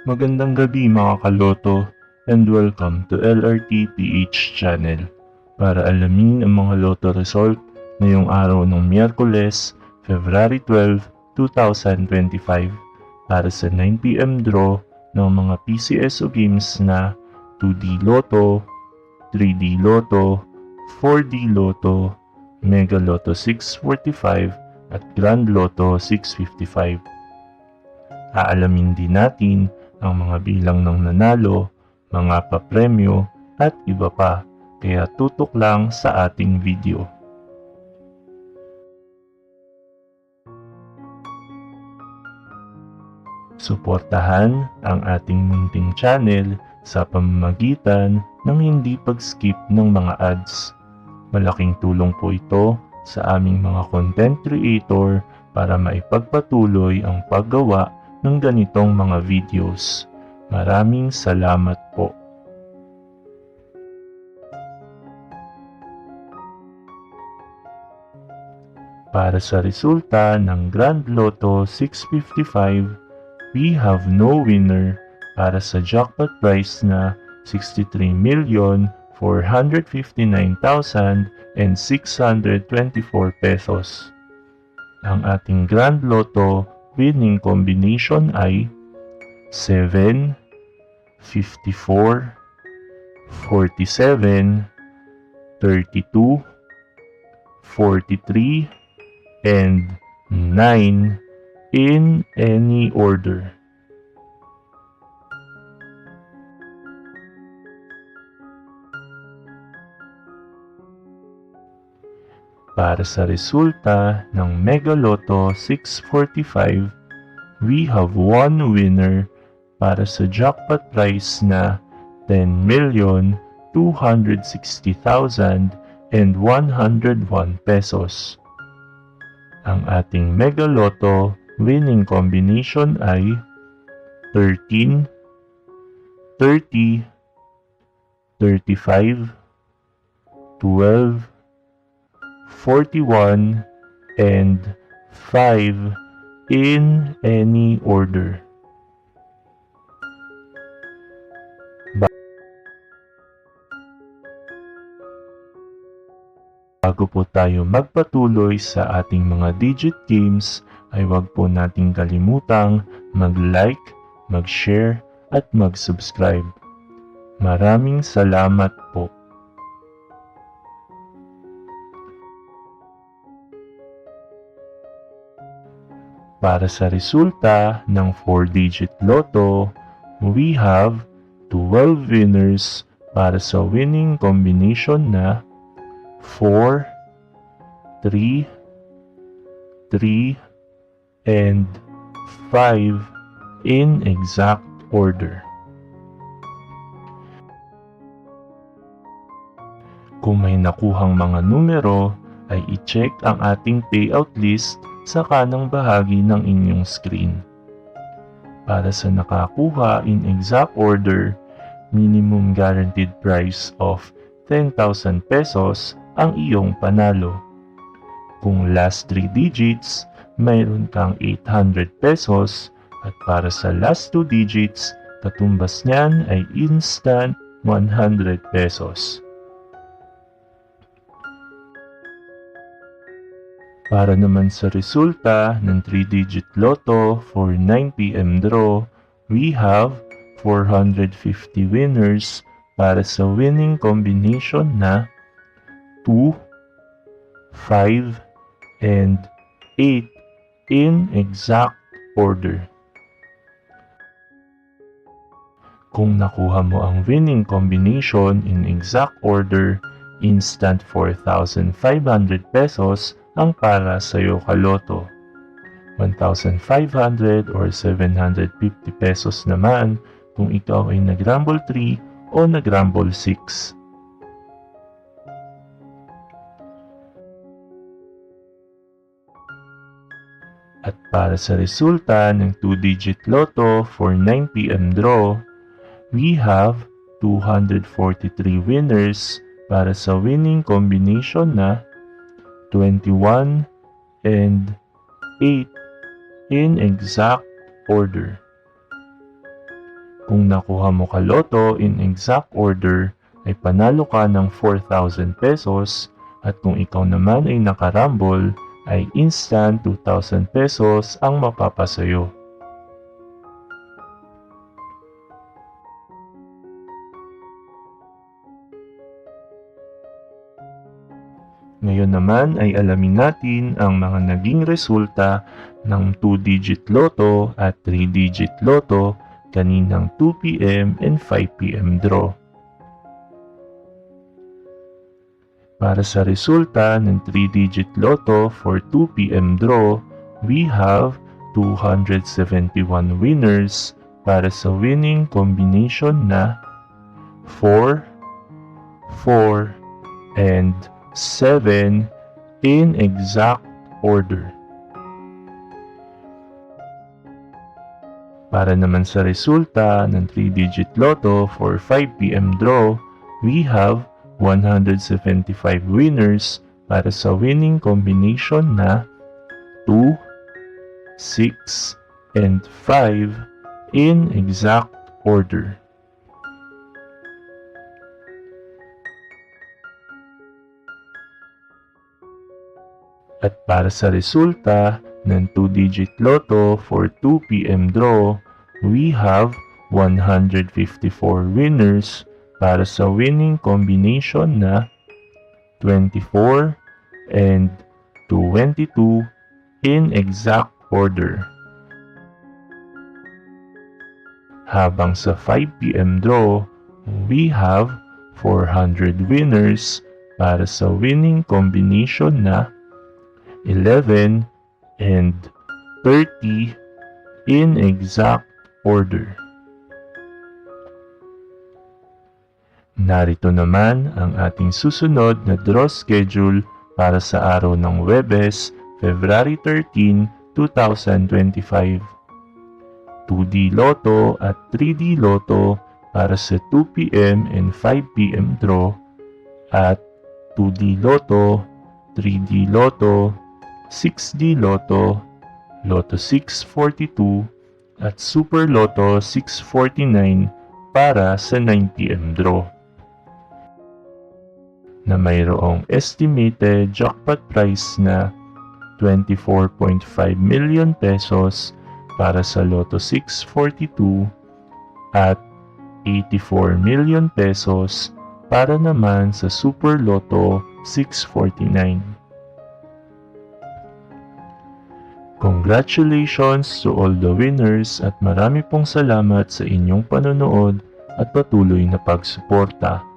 Magandang gabi mga kaloto and welcome to LRT PH channel para alamin ang mga loto result ngayong araw ng Miyerkules, February 12, 2025 para sa 9pm draw ng mga PCSO games na 2D Lotto, 3D Lotto, 4D Lotto, Mega Lotto 645 at Grand Lotto 655. Aalamin din natin ang mga bilang ng nanalo, mga papremyo at iba pa, kaya tutok lang sa ating video. Suportahan ang ating munting channel sa pamamagitan ng hindi pag-skip ng mga ads. Malaking tulong po ito sa aming mga content creator para maipagpatuloy ang paggawa ng ganitong mga videos. Maraming salamat po. Para sa resulta ng Grand Lotto 655, we have no winner para sa jackpot prize na 63,459,624 pesos. Ang ating Grand Lotto winning combination ay 7, 54, 47, 32, 43, and 9 in any order. Para sa resulta ng Mega Lotto 645, we have one winner para sa jackpot prize na 10,260,101 pesos. Ang ating Mega Lotto winning combination ay 13, 30, 35, 12, 41, and 5 in any order. Bago po tayo magpatuloy sa ating mga digit games, ay huwag po nating kalimutang mag-like, mag-share, at mag-subscribe. Maraming salamat po. Para sa resulta ng 4-digit Lotto, we have 12 winners para sa winning combination na 4, 3, 3, and 5 in exact order. Kung may nakuhang mga numero, ay i-check ang ating payout list sa kanang bahagi ng inyong screen. Para sa nakakuha in exact order, minimum guaranteed prize of 10,000 pesos ang iyong panalo. Kung last 3 digits, mayroon kang 800 pesos at para sa last 2 digits, katumbas niyan ay instant 100 pesos. Para naman sa resulta ng 3-digit Lotto for 9pm draw, we have 450 winners para sa winning combination na 2, 5, and 8 in exact order. Kung nakuha mo ang winning combination in exact order, instant 4,500 pesos ang para sa iyo kaloto. 1,500 or 750 pesos naman kung ikaw ay nag-rumble 3 o nag-rumble 6. At para sa resulta ng 2-digit Lotto for 9pm draw, we have 243 winners para sa winning combination na 21 and 8 in exact order. Kung nakuha mo ka loto in exact order, ay panalo ka ng 4,000 pesos at kung ikaw naman ay nakarambol, ay instant 2,000 pesos ang mapapasayo. Ngayon naman ay alamin natin ang mga naging resulta ng 2-digit loto at 3-digit loto kaninang 2 p.m. and 5 p.m. draw. Para sa resulta ng 3-digit loto for 2 p.m. draw, we have 271 winners para sa winning combination na 4, 4, and 7 in exact order. Para naman sa resulta ng 3-digit loto for 5 p.m. draw, we have 175 winners para sa winning combination na 2, 6, and 5 in exact order. At para sa resulta ng 2-digit loto for 2 p.m. draw, we have 154 winners para sa winning combination na 24 and 22 in exact order. Habang sa 5 p.m. draw, we have 400 winners para sa winning combination na 11 and 30 in exact order. Narito naman ang ating susunod na draw schedule para sa araw ng Huwebes, February 13, 2025. 2D Lotto at 3D Lotto para sa 2 p.m. and 5 p.m. draw at 2D Lotto, 3D Lotto, 6D Lotto, Lotto 642 at Super Lotto 649 para sa 9 p.m. draw na mayroong estimated jackpot prize na 24.5 million pesos para sa Lotto 642 at 84 million pesos para naman sa Super Lotto 649. Congratulations to all the winners at marami pong salamat sa inyong panonood at patuloy na pagsuporta.